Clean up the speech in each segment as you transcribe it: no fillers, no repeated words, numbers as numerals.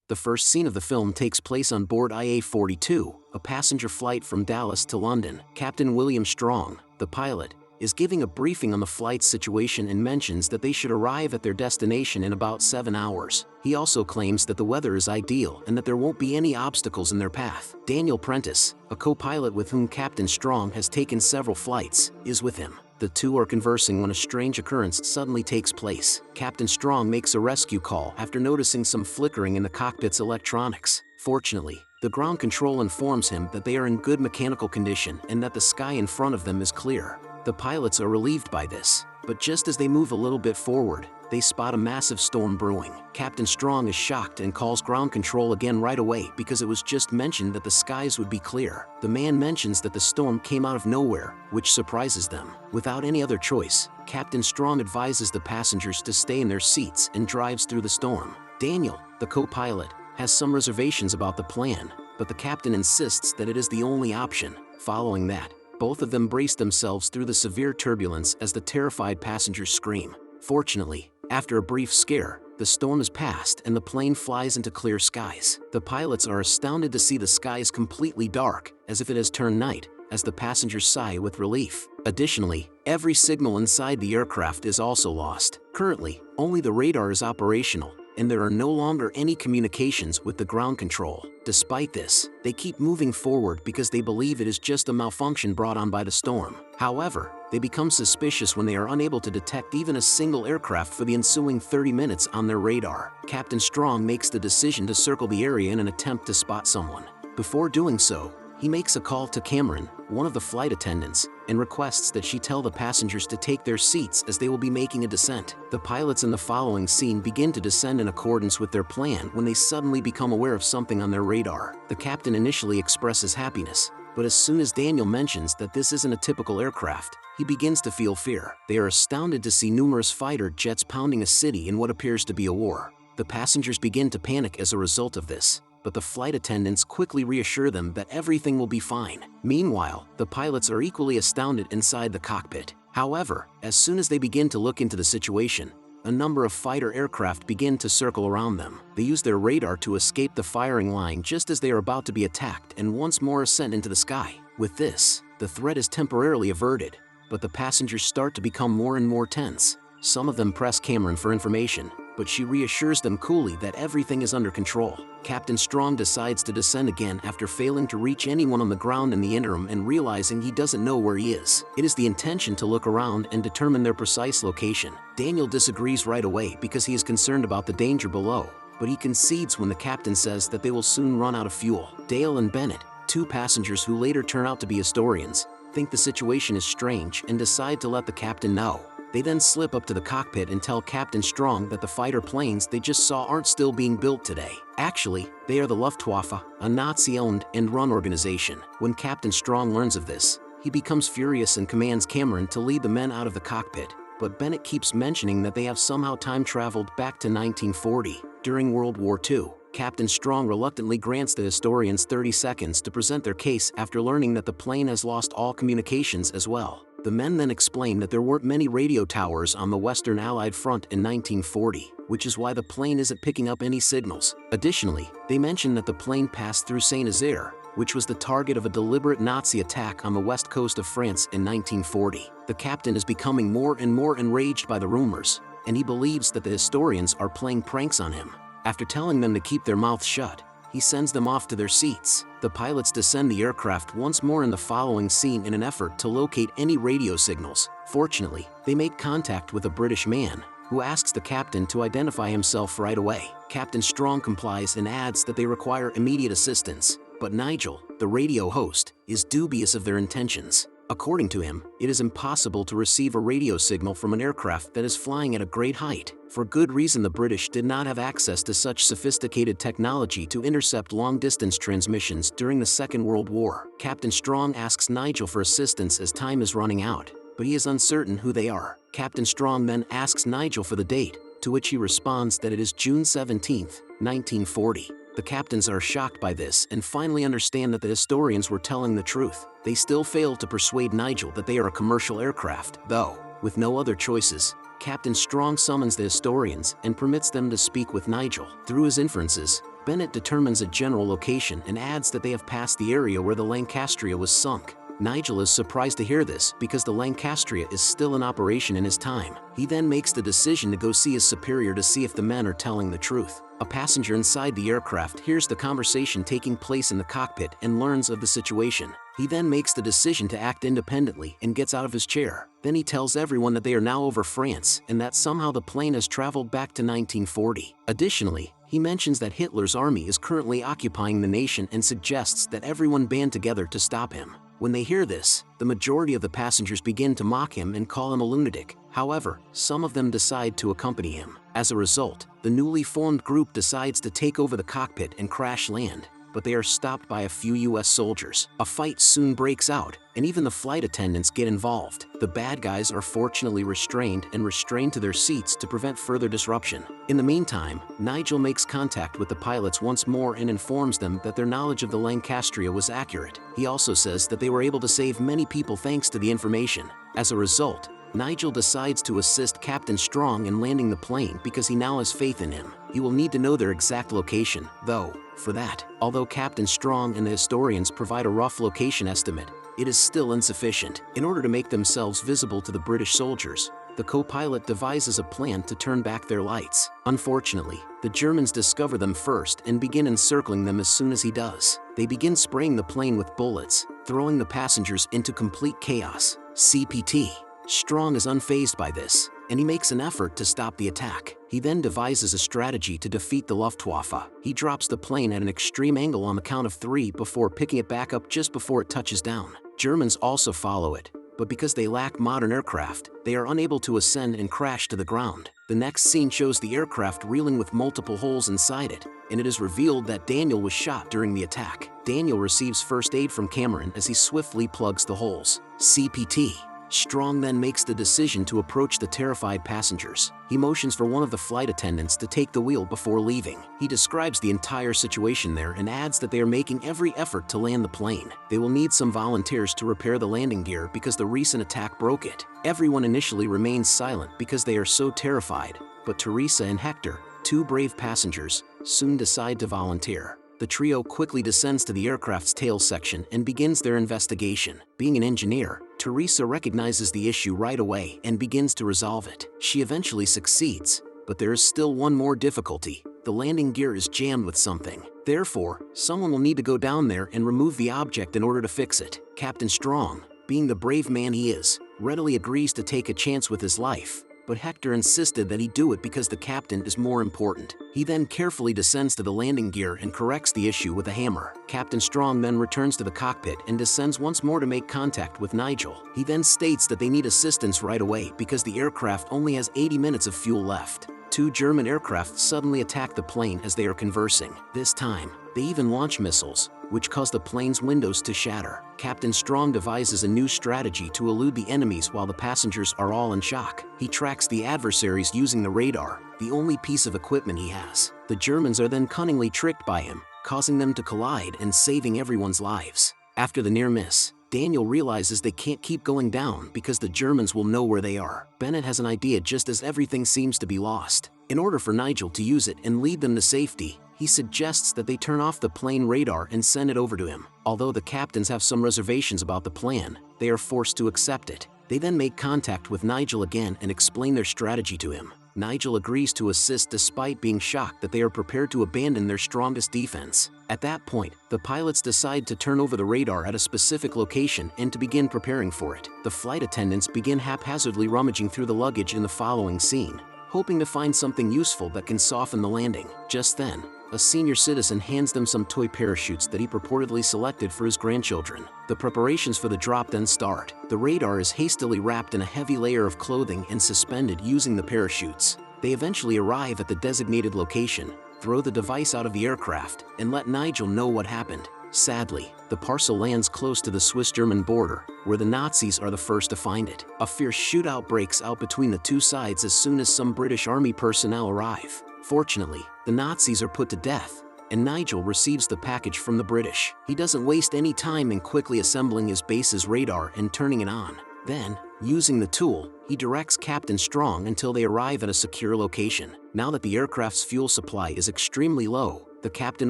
The first scene of the film takes place on board IA-42, a passenger flight from Dallas to London. Captain William Strong, the pilot, is giving a briefing on the flight's situation and mentions that they should arrive at their destination in about 7 hours. He also claims that the weather is ideal and that there won't be any obstacles in their path. Daniel Prentice, a co-pilot with whom Captain Strong has taken several flights, is with him. The two are conversing when a strange occurrence suddenly takes place. Captain Strong makes a rescue call after noticing some flickering in the cockpit's electronics. Fortunately, the ground control informs him that they are in good mechanical condition and that the sky in front of them is clear. The pilots are relieved by this, but just as they move a little bit forward, they spot a massive storm brewing. Captain Strong is shocked and calls ground control again right away because it was just mentioned that the skies would be clear. The man mentions that the storm came out of nowhere, which surprises them. Without any other choice, Captain Strong advises the passengers to stay in their seats and drives through the storm. Daniel, the co-pilot, has some reservations about the plan, but the captain insists that it is the only option. Following that, both of them brace themselves through the severe turbulence as the terrified passengers scream. Fortunately, after a brief scare, the storm is past and the plane flies into clear skies. The pilots are astounded to see the skies completely dark, as if it has turned night, as the passengers sigh with relief. Additionally, every signal inside the aircraft is also lost. Currently, only the radar is operational, and there are no longer any communications with the ground control. Despite this, they keep moving forward because they believe it is just a malfunction brought on by the storm. However, they become suspicious when they are unable to detect even a single aircraft for the ensuing 30 minutes on their radar. Captain Strong makes the decision to circle the area in an attempt to spot someone. Before doing so, he makes a call to Cameron, one of the flight attendants, and requests that she tell the passengers to take their seats as they will be making a descent. The pilots in the following scene begin to descend in accordance with their plan when they suddenly become aware of something on their radar. The captain initially expresses happiness, but as soon as Daniel mentions that this isn't a typical aircraft, he begins to feel fear. They are astounded to see numerous fighter jets pounding a city in what appears to be a war. The passengers begin to panic as a result of this, but the flight attendants quickly reassure them that everything will be fine. Meanwhile, the pilots are equally astounded inside the cockpit. However, as soon as they begin to look into the situation, a number of fighter aircraft begin to circle around them. They use their radar to escape the firing line just as they are about to be attacked and once more ascend into the sky. With this, the threat is temporarily averted, but the passengers start to become more and more tense. Some of them press Cameron for information, but she reassures them coolly that everything is under control. Captain Strong decides to descend again after failing to reach anyone on the ground in the interim and realizing he doesn't know where he is. It is the intention to look around and determine their precise location. Daniel disagrees right away because he is concerned about the danger below, but he concedes when the captain says that they will soon run out of fuel. Dale and Bennett, two passengers who later turn out to be historians, think the situation is strange and decide to let the captain know. They then slip up to the cockpit and tell Captain Strong that the fighter planes they just saw aren't still being built today. Actually, they are the Luftwaffe, a Nazi-owned and run organization. When Captain Strong learns of this, he becomes furious and commands Cameron to lead the men out of the cockpit, but Bennett keeps mentioning that they have somehow time-traveled back to 1940, during World War II. Captain Strong reluctantly grants the historians 30 seconds to present their case after learning that the plane has lost all communications as well. The men then explain that there weren't many radio towers on the Western Allied front in 1940, which is why the plane isn't picking up any signals. Additionally, they mention that the plane passed through Saint-Nazaire, which was the target of a deliberate Nazi attack on the west coast of France in 1940. The captain is becoming more and more enraged by the rumors, and he believes that the historians are playing pranks on him. After telling them to keep their mouths shut, he sends them off to their seats. The pilots descend the aircraft once more in the following scene in an effort to locate any radio signals. Fortunately, they make contact with a British man, who asks the captain to identify himself right away. Captain Strong complies and adds that they require immediate assistance, but Nigel, the radio host, is dubious of their intentions. According to him, it is impossible to receive a radio signal from an aircraft that is flying at a great height. For good reason, the British did not have access to such sophisticated technology to intercept long-distance transmissions during the Second World War. Captain Strong asks Nigel for assistance as time is running out, but he is uncertain who they are. Captain Strong then asks Nigel for the date, to which he responds that it is June 17, 1940. The captains are shocked by this and finally understand that the historians were telling the truth. They still fail to persuade Nigel that they are a commercial aircraft, though, with no other choices, Captain Strong summons the historians and permits them to speak with Nigel. Through his inferences, Bennett determines a general location and adds that they have passed the area where the Lancastria was sunk. Nigel is surprised to hear this because the Lancastria is still in operation in his time. He then makes the decision to go see his superior to see if the men are telling the truth. A passenger inside the aircraft hears the conversation taking place in the cockpit and learns of the situation. He then makes the decision to act independently and gets out of his chair. Then he tells everyone that they are now over France and that somehow the plane has traveled back to 1940. Additionally, he mentions that Hitler's army is currently occupying the nation and suggests that everyone band together to stop him. When they hear this, the majority of the passengers begin to mock him and call him a lunatic. However, some of them decide to accompany him. As a result, the newly formed group decides to take over the cockpit and crash land, but they are stopped by a few US soldiers. A fight soon breaks out, and even the flight attendants get involved. The bad guys are fortunately restrained to their seats to prevent further disruption. In the meantime, Nigel makes contact with the pilots once more and informs them that their knowledge of the Lancastria was accurate. He also says that they were able to save many people thanks to the information. As a result, Nigel decides to assist Captain Strong in landing the plane because he now has faith in him. He will need to know their exact location, though, for that. Although Captain Strong and the historians provide a rough location estimate, it is still insufficient. In order to make themselves visible to the British soldiers, the co-pilot devises a plan to turn back their lights. Unfortunately, the Germans discover them first and begin encircling them as soon as he does. They begin spraying the plane with bullets, throwing the passengers into complete chaos. CPT. Strong is unfazed by this, and he makes an effort to stop the attack. He then devises a strategy to defeat the Luftwaffe. He drops the plane at an extreme angle on the count of 3 before picking it back up just before it touches down. Germans also follow it, but because they lack modern aircraft, they are unable to ascend and crash to the ground. The next scene shows the aircraft reeling with multiple holes inside it, and it is revealed that Daniel was shot during the attack. Daniel receives first aid from Cameron as he swiftly plugs the holes. CPT. Strong then makes the decision to approach the terrified passengers. He motions for one of the flight attendants to take the wheel before leaving. He describes the entire situation there and adds that they are making every effort to land the plane. They will need some volunteers to repair the landing gear because the recent attack broke it. Everyone initially remains silent because they are so terrified, but Teresa and Hector, 2 brave passengers, soon decide to volunteer. The trio quickly descends to the aircraft's tail section and begins their investigation. Being an engineer, Teresa recognizes the issue right away and begins to resolve it. She eventually succeeds, but there is still one more difficulty. The landing gear is jammed with something. Therefore, someone will need to go down there and remove the object in order to fix it. Captain Strong, being the brave man he is, readily agrees to take a chance with his life. But Hector insisted that he do it because the captain is more important. He then carefully descends to the landing gear and corrects the issue with a hammer. Captain Strong then returns to the cockpit and descends once more to make contact with Nigel. He then states that they need assistance right away because the aircraft only has 80 minutes of fuel left. 2 German aircraft suddenly attack the plane as they are conversing. This time, they even launch missiles, which cause the plane's windows to shatter. Captain Strong devises a new strategy to elude the enemies while the passengers are all in shock. He tracks the adversaries using the radar, the only piece of equipment he has. The Germans are then cunningly tricked by him, causing them to collide and saving everyone's lives. After the near miss, Daniel realizes they can't keep going down because the Germans will know where they are. Bennett has an idea just as everything seems to be lost. In order for Nigel to use it and lead them to safety, he suggests that they turn off the plane radar and send it over to him. Although the captains have some reservations about the plan, they are forced to accept it. They then make contact with Nigel again and explain their strategy to him. Nigel agrees to assist despite being shocked that they are prepared to abandon their strongest defense. At that point, the pilots decide to turn over the radar at a specific location and to begin preparing for it. The flight attendants begin haphazardly rummaging through the luggage in the following scene, hoping to find something useful that can soften the landing. Just then, a senior citizen hands them some toy parachutes that he purportedly selected for his grandchildren. The preparations for the drop then start. The radar is hastily wrapped in a heavy layer of clothing and suspended using the parachutes. They eventually arrive at the designated location, throw the device out of the aircraft, and let Nigel know what happened. Sadly, the parcel lands close to the Swiss-German border, where the Nazis are the first to find it. A fierce shootout breaks out between the two sides as soon as some British Army personnel arrive. Fortunately, the Nazis are put to death, and Nigel receives the package from the British. He doesn't waste any time in quickly assembling his base's radar and turning it on. Then, Using the tool, he directs Captain Strong until they arrive at a secure location. Now that the aircraft's fuel supply is extremely low, the captain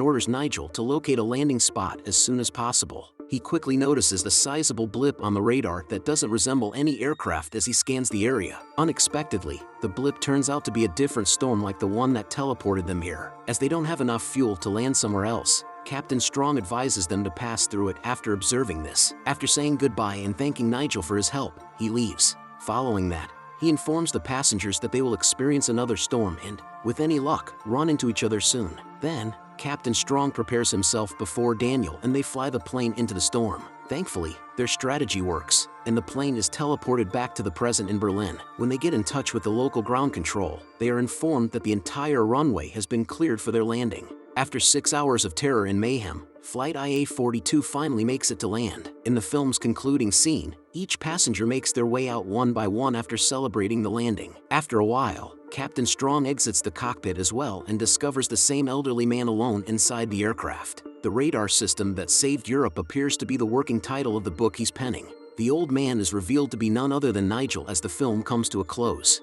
orders Nigel to locate a landing spot as soon as possible. He quickly notices a sizable blip on the radar that doesn't resemble any aircraft as he scans the area. Unexpectedly, the blip turns out to be a different storm like the one that teleported them here. As they don't have enough fuel to land somewhere else, Captain Strong advises them to pass through it after observing this. After saying goodbye and thanking Nigel for his help, he leaves. Following that, he informs the passengers that they will experience another storm and, with any luck, run into each other soon. Then, Captain Strong prepares himself before Daniel and they fly the plane into the storm. Thankfully, their strategy works, and the plane is teleported back to the present in Berlin. When they get in touch with the local ground control, they are informed that the entire runway has been cleared for their landing. After 6 hours of terror and mayhem, Flight IA-42 finally makes it to land. In the film's concluding scene, each passenger makes their way out one by one after celebrating the landing. After a while, Captain Strong exits the cockpit as well and discovers the same elderly man alone inside the aircraft. The radar system that saved Europe appears to be the working title of the book he's penning. The old man is revealed to be none other than Nigel as the film comes to a close.